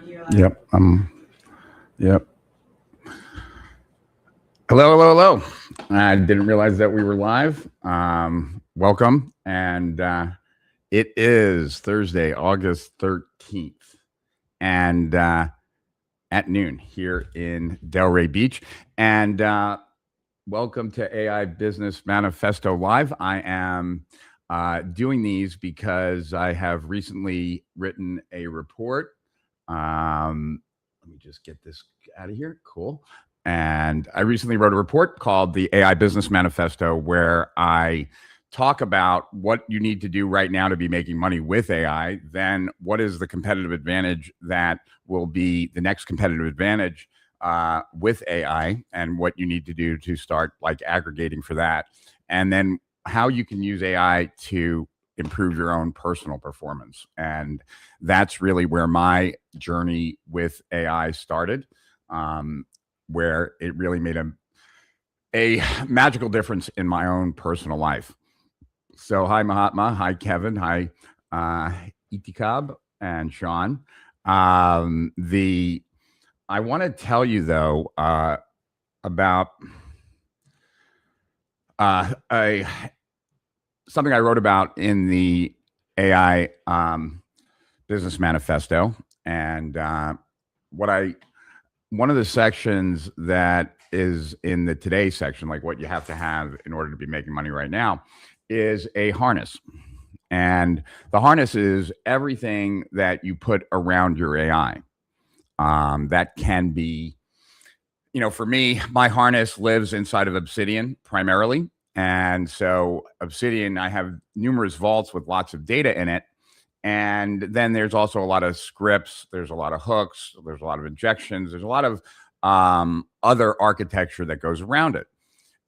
Yep. Yep. Hello. I didn't realize that we were live. Welcome. And it is Thursday, August 13th, and at noon here in Delray Beach. And welcome to AI Business Manifesto Live. I am doing these because I have recently written a report. Let me just get this out of here. Cool. And I recently wrote a report called the AI Business Manifesto, where I talk about what you need to do right now to be making money with AI. Then what is the competitive advantage that will be the next competitive advantage with AI, and what you need to do to start like aggregating for that. And then how you can use AI to improve your own personal performance. And that's really where my journey with AI started, where it really made a magical difference in my own personal life. So hi, Mahatma. Hi, Kevin. Hi, Itikab and Sean. I want to tell you, though, about something I wrote about in the AI Business Manifesto. And one of the sections that is in the today section, like what you have to have in order to be making money right now, is a harness. And the harness is everything that you put around your AI. That can be, for me, my harness lives inside of Obsidian primarily. And so Obsidian, I have numerous vaults with lots of data in it. And then there's also a lot of scripts. There's a lot of hooks. There's a lot of injections. There's a lot of other architecture that goes around it.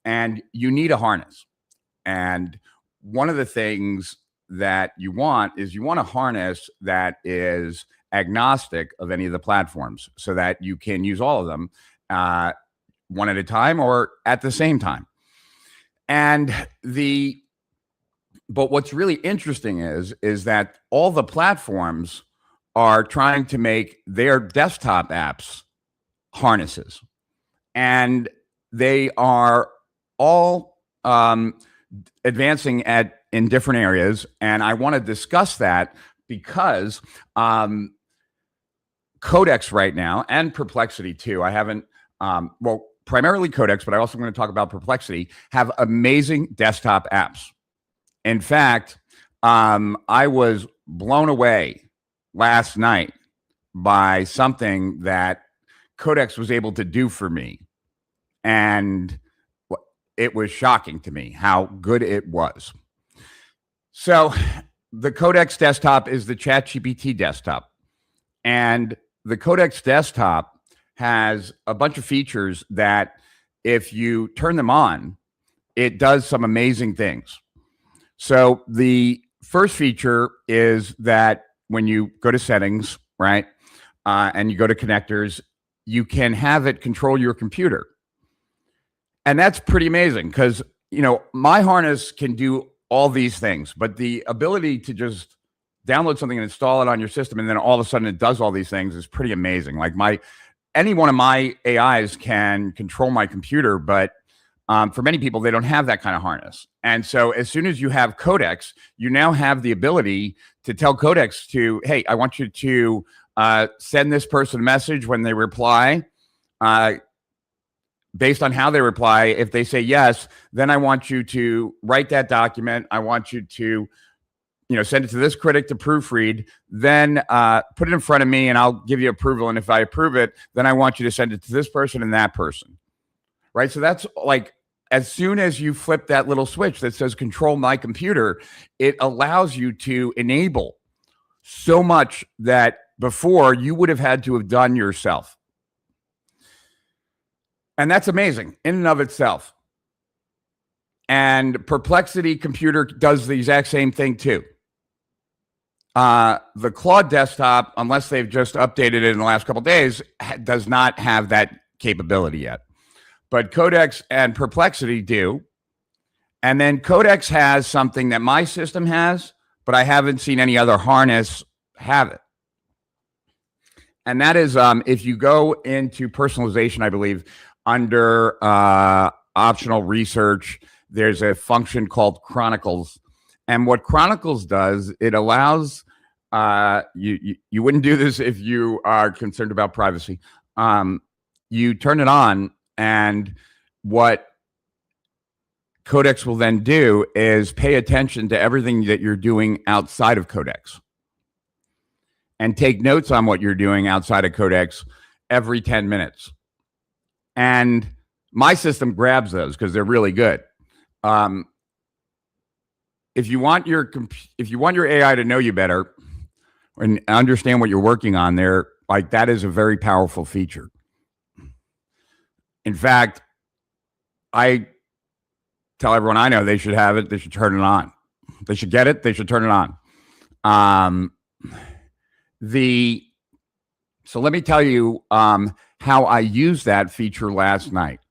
And you need a harness. And one of the things that you want a harness that is agnostic of any of the platforms, so that you can use all of them one at a time or at the same time. But what's really interesting is that all the platforms are trying to make their desktop apps harnesses, and they are all advancing in different areas. And I want to discuss that because Codex right now, and Perplexity too, I haven't, primarily Codex, but I also want to talk about Perplexity, have amazing desktop apps. In fact, I was blown away last night by something that Codex was able to do for me. And it was shocking to me how good it was. So the Codex desktop is the ChatGPT desktop. And the Codex desktop has a bunch of features that if you turn them on, it does some amazing things. So the first feature is that when you go to settings, right, and you go to connectors, you can have it control your computer. And that's pretty amazing because, my harness can do all these things, but the ability to just download something and install it on your system, and then all of a sudden it does all these things, is pretty amazing. Like any one of my AIs can control my computer, but for many people, they don't have that kind of harness. And so as soon as you have Codex, you now have the ability to tell Codex to, hey, I want you to send this person a message when they reply. Based on how they reply, if they say yes, then I want you to write that document. I want you to, send it to this critic to proofread, then put it in front of me and I'll give you approval. And if I approve it, then I want you to send it to this person and that person. Right? So that's like, as soon as you flip that little switch that says control my computer, it allows you to enable so much that before you would have had to have done yourself. And that's amazing in and of itself. And Perplexity computer does the exact same thing too. The Claude desktop, unless they've just updated it in the last couple of days, does not have that capability yet. But Codex and Perplexity do. And then Codex has something that my system has, but I haven't seen any other harness have it. And that is if you go into personalization, I believe, under optional research, there's a function called Chronicles. And what Chronicles does, it allows you wouldn't do this if you are concerned about privacy. You turn it on, and what Codex will then do is pay attention to everything that you're doing outside of Codex and take notes on what you're doing outside of Codex every 10 minutes. And my system grabs those because they're really good. If you want your AI to know you better and understand what you're working on there, like that is a very powerful feature. In fact, I tell everyone I know they should have it. They should turn it on. They should get it. They should turn it on. So let me tell you how I used that feature last night.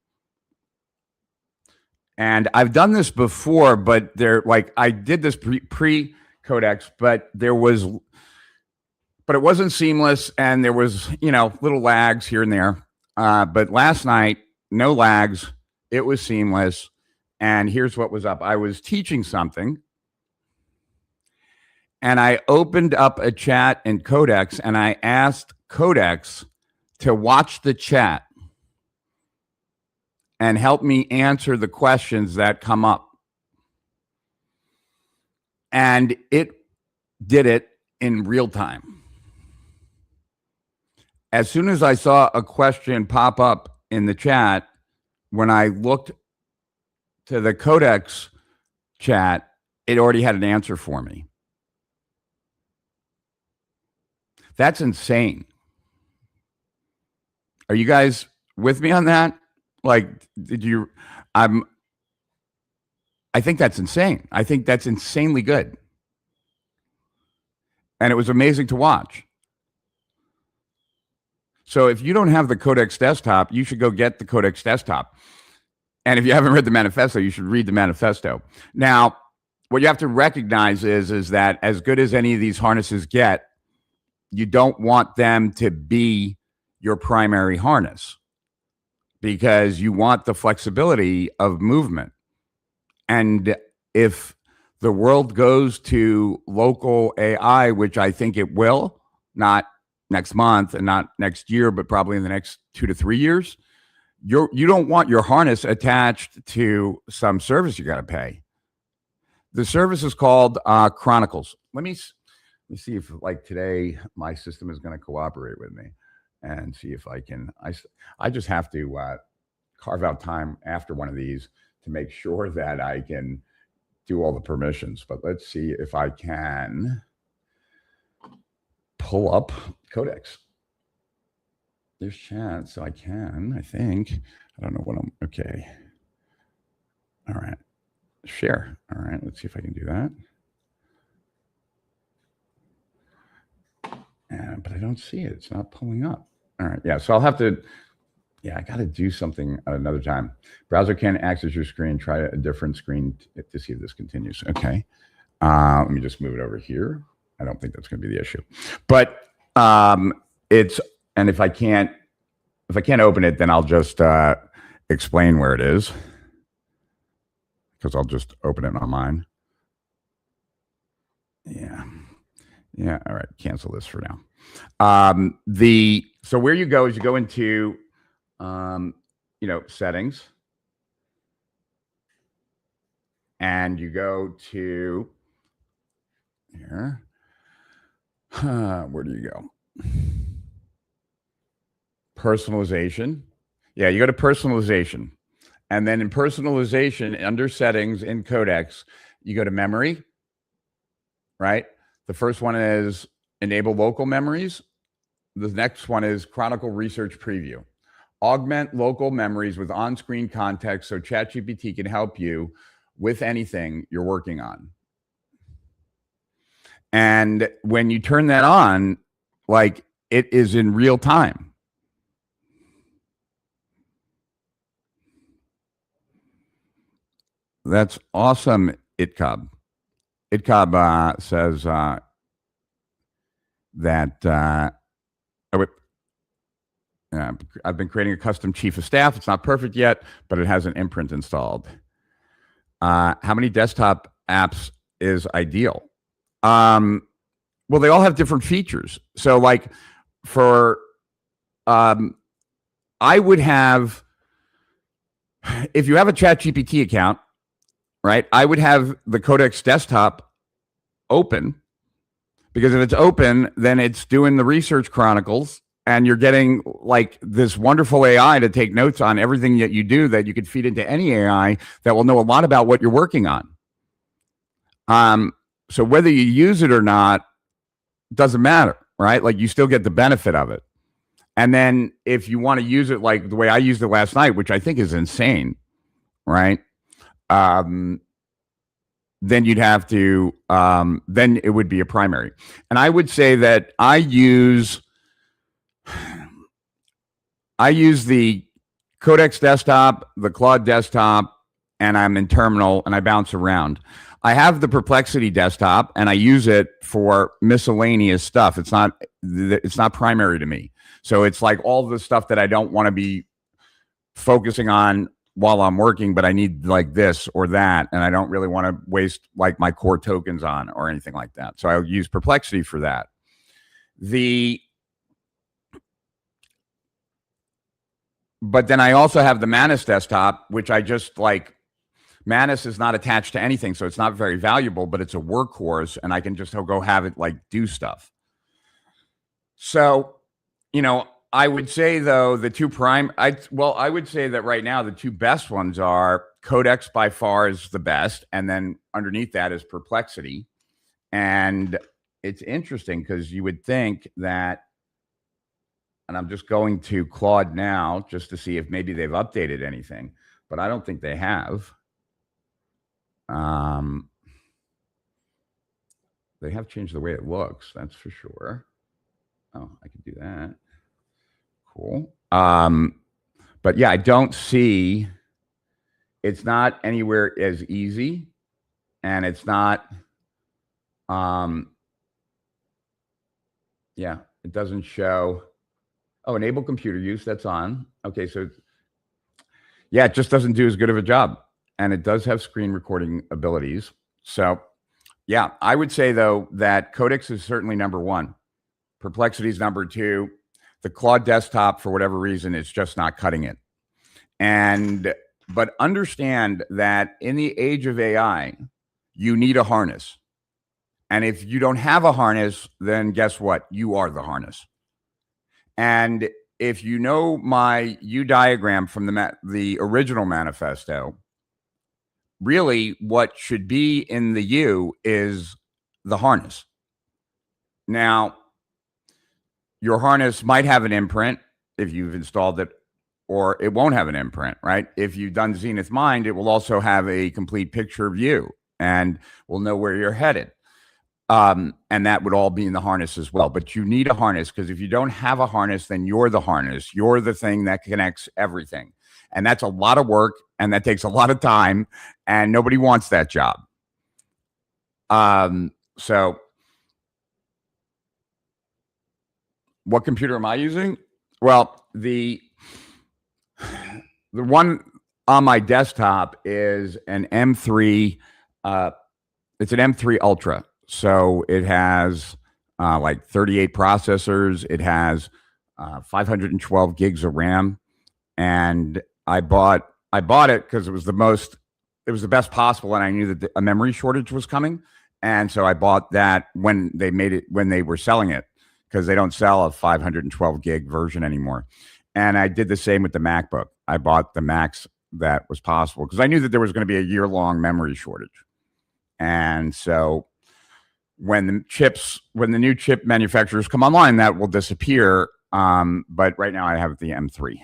And I've done this before, but I did this pre-Codex, but it wasn't seamless, and there was, little lags here and there. But last night, no lags. It was seamless. And here's what was up. I was teaching something, and I opened up a chat in Codex, and I asked Codex to watch the chat and help me answer the questions that come up. And it did it in real time. As soon as I saw a question pop up in the chat, when I looked to the Codex chat, it already had an answer for me. That's insane. Are you guys with me on that? I think that's insane. I think that's insanely good. And it was amazing to watch. So if you don't have the Codex desktop, you should go get the Codex desktop. And if you haven't read the manifesto, you should read the manifesto. Now, what you have to recognize is that as good as any of these harnesses get, you don't want them to be your primary harness, because you want the flexibility of movement. And if the world goes to local AI, which I think it will, not next month and not next year, but probably in the next 2 to 3 years, you don't want your harness attached to some service you got to pay. The service is called Chronicles. Let me see if, today, my system is going to cooperate with me and see if I can. I just have to carve out time after one of these to make sure that I can do all the permissions. But let's see if I can pull up Codex. There's chat, so I can, I think. I don't know what okay. All right. Share. All right, let's see if I can do that. But I don't see it. It's not pulling up. All right, yeah, so I'll have to, I got to do something at another time. Browser can't access your screen. Try a different screen to see if this continues. Okay. Let me just move it over here. I don't think that's going to be the issue. But and if I can't open it, then I'll just explain where it is, because I'll just open it on mine. Yeah. All right. Cancel this for now. So where you go is you go into, settings, and you go to here. Where do you go? Personalization. Yeah, you go to personalization. And then in personalization, under settings in Codex, you go to memory, right? The first one is enable local memories. The next one is Chronicle Research Preview. Augment local memories with on-screen context so ChatGPT can help you with anything you're working on. And when you turn that on, it is in real time. That's awesome, Itcob. Itcob says that I've been creating a custom chief of staff. It's not perfect yet, but it has an imprint installed. How many desktop apps is ideal? Well, they all have different features. So like for, I would have, if you have a ChatGPT account, right, I would have the Codex desktop open, because if it's open, then it's doing the research chronicles and you're getting like this wonderful AI to take notes on everything that you do that you could feed into any AI that will know a lot about what you're working on. So whether you use it or not doesn't matter, right? Like you still get the benefit of it. And then if you want to use it like the way I used it last night, which I think is insane, right? Then you'd have to, then it would be a primary. And I would say that I use the Codex desktop, the Claude desktop, and I'm in Terminal and I bounce around. I have the Perplexity desktop and I use it for miscellaneous stuff. It's not primary to me. So it's like all the stuff that I don't want to be focusing on while I'm working, but I need like this or that, and I don't really want to waste like my core tokens on or anything like that. So I'll use Perplexity for that. But then I also have the Manus desktop, which I just like. Manus is not attached to anything, so it's not very valuable, but it's a workhorse, and I can just go have it like do stuff. So, you know, I would say though I would say that right now the two best ones are Codex by far is the best, and then underneath that is Perplexity. And it's interesting because you would think that, and I'm just going to Claude now just to see if maybe they've updated anything, but I don't think they have. They have changed the way it looks, that's for sure. Oh, I can do that. Cool. But yeah, I don't see, it's not anywhere as easy, and it's not, yeah, it doesn't show. Oh, enable computer use, that's on. Okay, so yeah, it just doesn't do as good of a job. And it does have screen recording abilities. So yeah, I would say though that Codex is certainly number one. Perplexity is number two. The Claude desktop, for whatever reason, is just not cutting it. But understand that in the age of AI, you need a harness. And if you don't have a harness, then guess what? You are the harness. And if you know my U diagram from the original manifesto, really what should be in the U is the harness. Now, your harness might have an imprint if you've installed it, or it won't have an imprint, right? If you've done Zenith Mind, it will also have a complete picture of you and will know where you're headed. And that would all be in the harness as well. But you need a harness, because if you don't have a harness, then you're the harness. You're the thing that connects everything. And that's a lot of work, and that takes a lot of time, and nobody wants that job. So what computer am I using? Well, the one on my desktop is an M3. It's an M3 Ultra. So it has like 38 processors. It has 512 gigs of RAM. And I bought it because it was the best possible, and I knew that a memory shortage was coming. And so I bought that when they were selling it, because they don't sell a 512 gig version anymore. And I did the same with the MacBook. I bought the max that was possible because I knew that there was going to be a year-long memory shortage. And so when the new chip manufacturers come online, that will disappear. But right now I have the M3.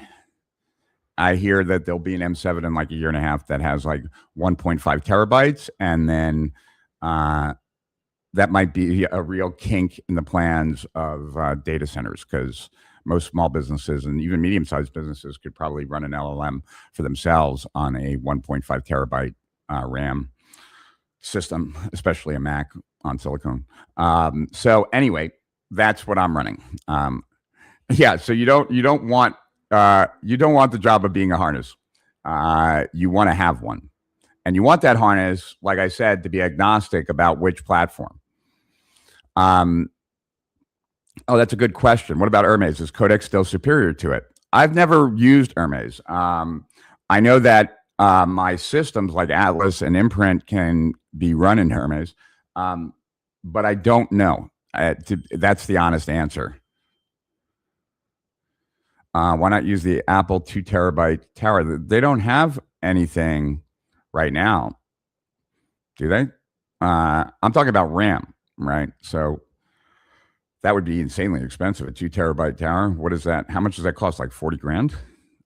I hear that there'll be an M7 in like a year and a half that has like 1.5 terabytes. And then that might be a real kink in the plans of data centers, because most small businesses and even medium-sized businesses could probably run an LLM for themselves on a 1.5 terabyte RAM system, especially a Mac on silicone. So anyway, that's what I'm running. Yeah, so you don't want the job of being a harness. You want to have one, and you want that harness, like I said, to be agnostic about which platform. Um, oh, that's a good question. What about Hermes? Is Codex still superior to it? I've never used Hermes. I know that my systems like Atlas and Imprint can be run in Hermes, but I don't know. That's the honest answer. Why not use the Apple 2 terabyte tower? They don't have anything right now, do they? I'm talking about RAM, right? So that would be insanely expensive. A 2 terabyte tower. What is that? How much does that cost? Like 40 grand?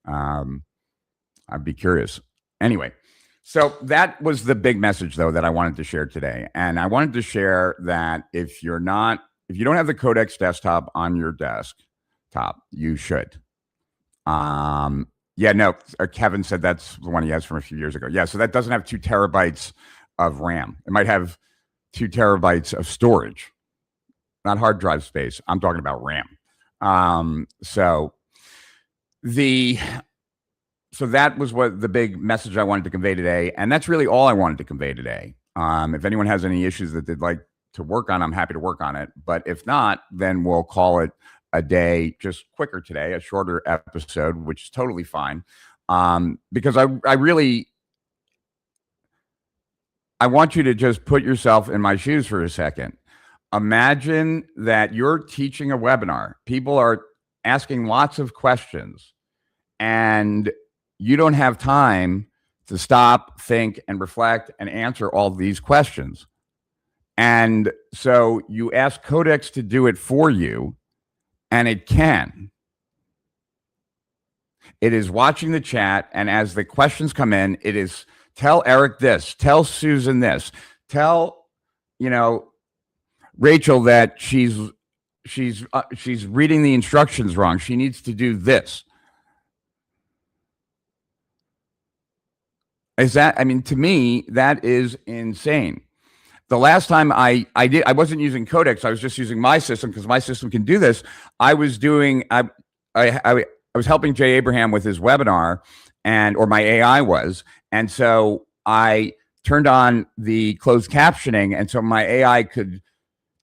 I'd be curious. Anyway, so that was the big message, though, that I wanted to share today. And I wanted to share that if you don't have the Codex desktop on your desktop, you should. Yeah, no, Kevin said that's the one he has from a few years ago. Yeah, so that doesn't have 2 terabytes of RAM. It might have 2 terabytes of storage, not hard drive space. I'm talking about RAM. So that was what the big message I wanted to convey today. And that's really all I wanted to convey today. If anyone has any issues that they'd like to work on, I'm happy to work on it. But if not, then we'll call it a day, just quicker today, a shorter episode, which is totally fine. Because I want you to just put yourself in my shoes for a second. Imagine that you're teaching a webinar. People are asking lots of questions, and you don't have time to stop, think, and reflect and answer all these questions. And so you ask Codex to do it for you, and it can. It is watching the chat, and as the questions come in, it is tell Eric this, tell Susan this, tell Rachel that she's reading the instructions wrong. She needs to do this. To me, that is insane. The last time I wasn't using Codex. I was just using my system because my system can do this. I was helping Jay Abraham with his webinar, or my AI was. And so I turned on the closed captioning, and so my AI could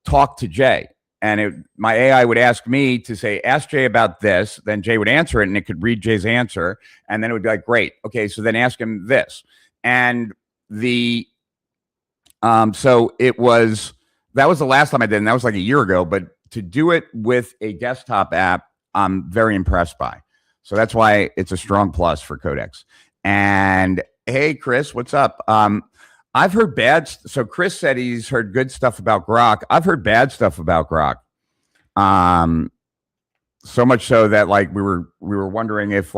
talk to Jay. And my AI would ask me to say, ask Jay about this. Then Jay would answer it, and it could read Jay's answer. And then it would be like, great. Okay, so then ask him this. And so that was the last time I did, and that was like a year ago. But to do it with a desktop app, I'm very impressed by. So that's why it's a strong plus for Codex. And hey, Chris, what's up? I've heard so Chris said he's heard good stuff about Grok. I've heard bad stuff about Grok. So much so that we were wondering if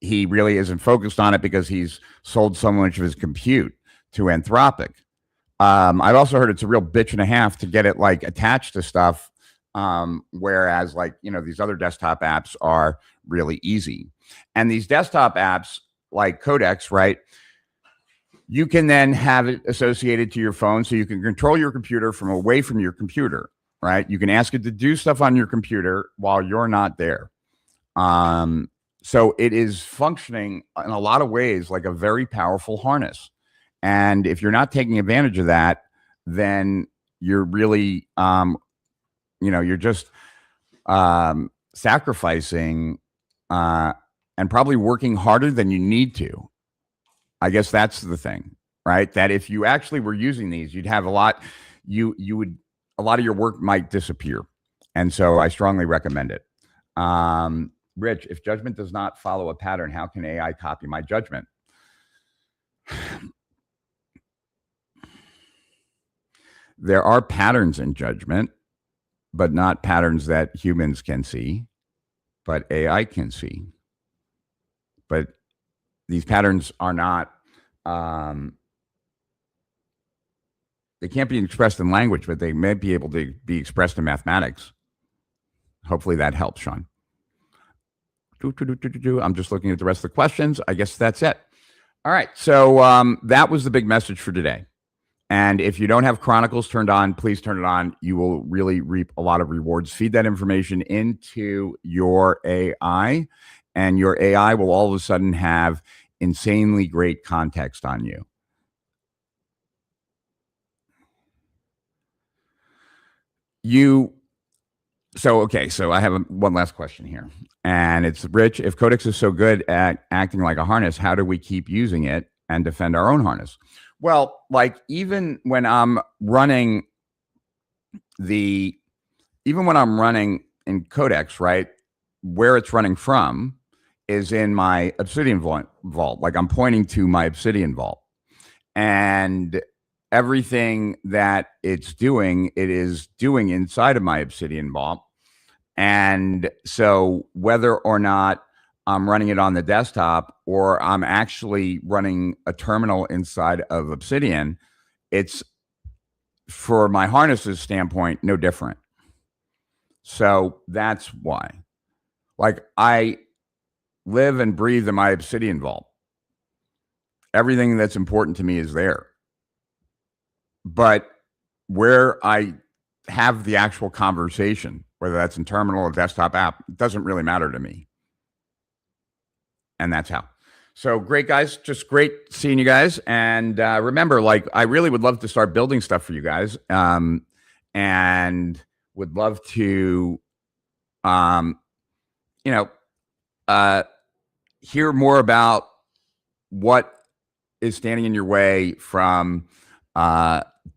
he really isn't focused on it because he's sold so much of his compute to Anthropic. I've also heard it's a real bitch and a half to get it attached to stuff. Whereas these other desktop apps are really easy. And these desktop apps like Codex, right? You can then have it associated to your phone, so you can control your computer from away from your computer, right? You can ask it to do stuff on your computer while you're not there. So it is functioning in a lot of ways like a very powerful harness. And if you're not taking advantage of that, then you're really, you're just sacrificing and probably working harder than you need to. I guess that's the thing, right? That if you actually were using these, you'd have a lot of your work might disappear. And so I strongly recommend it. Rich, if judgment does not follow a pattern, how can AI copy my judgment? There are patterns in judgment, but not patterns that humans can see, but AI can see. But these patterns are not, they can't be expressed in language, but they may be able to be expressed in mathematics. Hopefully that helps, Sean. I'm just looking at the rest of the questions. I guess that's it. All right. So that was the big message for today. And if you don't have Chronicles turned on, please turn it on. You will really reap a lot of rewards. Feed that information into your AI, and your AI will all of a sudden have insanely great context on you. So I have one last question here, and it's, Rich, if Codex is so good at acting like a harness, how do we keep using it and defend our own harness? Well, like even when I'm running in Codex, right, where it's running from is in my Obsidian vault. Like I'm pointing to my Obsidian vault, and everything that it is doing inside of my Obsidian vault. And so whether or not I'm running it on the desktop or I'm actually running a terminal inside of Obsidian, it's, for my harnesses standpoint, no different. So that's why. Like I live and breathe in my Obsidian vault. Everything that's important to me is there. But where I have the actual conversation, whether that's in terminal or desktop app, it doesn't really matter to me. And that's how. So great, guys. Just great seeing you guys. And remember, like, I really would love to start building stuff for you guys, and would love to, hear more about what is standing in your way from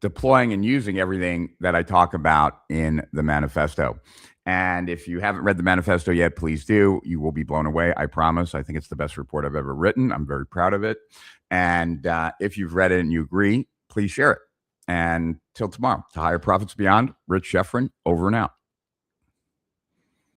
deploying and using everything that I talk about in the manifesto. And if you haven't read the manifesto yet, please do. You will be blown away, I promise. I think it's the best report I've ever written. I'm very proud of it. And if you've read it and you agree, please share it. And till tomorrow, to higher profits beyond, Rich Sheffrin, over and out.